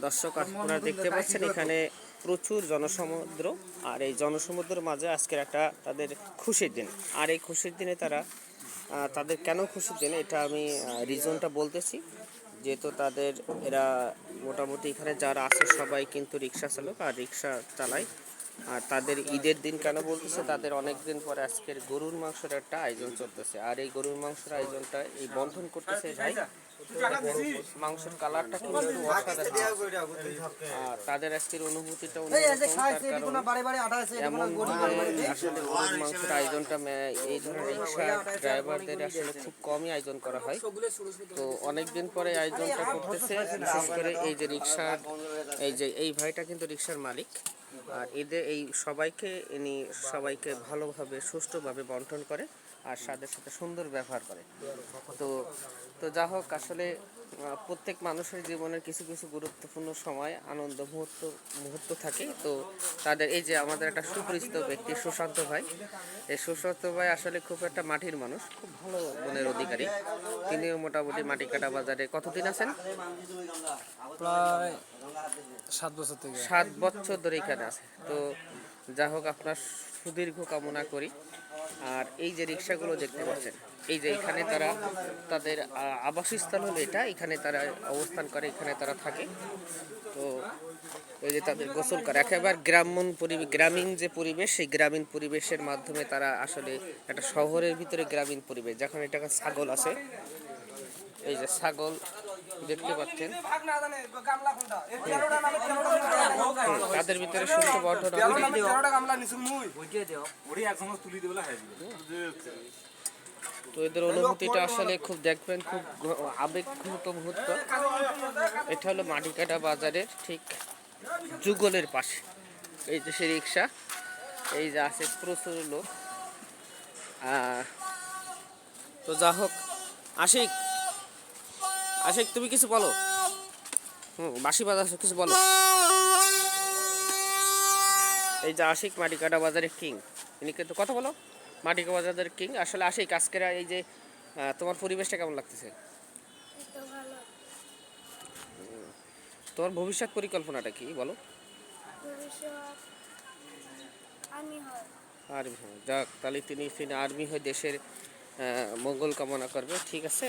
দর্শক আপনারা দেখতে পাচ্ছেন এখানে প্রচুর জনসমুদ্র, আর এই জনসমুদ্রের মাঝে আজকের একটা তাদের খুশির দিন। আর এই খুশির দিনে তারা তাদের কেন খুশির দিন এটা আমি রিজনটা বলতেছি। যেহেতু তাদের এরা মোটামুটি এখানে যারা আছে সবাই কিন্তু রিক্সা চালক আর রিক্সা চালায়। আর তাদের ঈদের দিন কেন বলতেছে, তাদের অনেক দিন পরে আজকের গরুর মাংসের একটা আয়োজন চলতেছে। আর এই গরুর মাংসের আয়োজনটা এই বন্ধন করতেছে ভাই। মাংসের কালারটা কিন্তু অসাধারণ। আর তাদের আজকের অনুভূতিটা অন্যরকম, তার কারণ এমন আসলে গরুর মাংসের আয়োজনটা এই ধরনের রিক্সা ড্রাইভারদের আসলে খুব কমই আয়োজন করা হয়। তো অনেকদিন পরে আয়োজনটা করতেছে, বিশেষ করে এই যে রিক্সার এই ভাইটা কিন্তু রিক্সার মালিক। আর এদের এই সবাইকে ভালোভাবে সুষ্ঠুভাবে বন্টন করে আর সাথে সাথে সুন্দর ব্যবহার করে। তো তো যা হোক, আসলে প্রত্যেক মানুষের জীবনের কিছু কিছু গুরুত্বপূর্ণ সময় আনন্দ মুহূর্ত থাকে। তো তাদের এই যে আমাদের একটা সুপরিচিত ব্যক্তি সুশান্ত ভাই, এই সুশান্ত ভাই আসলে খুব একটা মাটির মানুষ, খুব ভালো মনের অধিকারী। তিনিও মোটামুটি মাটিকাটা বাজারে কতদিন আছেন? প্রায় 7 বছর থেকে। 7 বছর ধরে এখানে আছে। তো যা হোক, আপনার সুদীর্ঘ কামনা করি। আর এই যে রিক্সাগুলো দেখতে পাচ্ছেন, এই যে এখানে তারা তাদের আবাসস্থল হলো এটা, এখানে তারা অবস্থান করে, এখানে তারা থাকে। তো এই যে তাদের গোসল করে একেবারে গ্রামীণ যে পরিবেশ, সেই গ্রামীণ পরিবেশের মাধ্যমে তারা আসলে একটা শহরের ভিতরে গ্রামীণ পরিবেশ। যখন এটা ছাগল আছে, এই যে ছাগল দেখতে পাচ্ছেন, তাদের ভিতরে সুস্থ বর্ধন। তো এদের অনুভূতিটা আসলে খুব দেখবেন, খুব আবেগঘন মুহূর্ত। এটা হলো মাটিকাটা বাজারের ঠিক যুগলের পাশে এই যে সে রিক্সা, এই যে আছে প্রচুর লোক। তো যা হোক, আশিক তুমি কিছু বলো। বাঁশি বাজাচ্ছ, কিছু বলো। এই যে আশিক মাটিকাটা বাজারের কিং, ইনি কিন্তু কথা বলো। মাটিকা বাজারের কিং আসলে আশিক। আজকের এই যে তোমার পরিবেশটা কেমন লাগতেছে? তোমার ভবিষ্যৎ পরিকল্পনাটা কি বলো? আর্মি হয়, যাক, তাহলে তিনি আর্মি হয়ে দেশের মঙ্গল কামনা করবে। ঠিক আছে।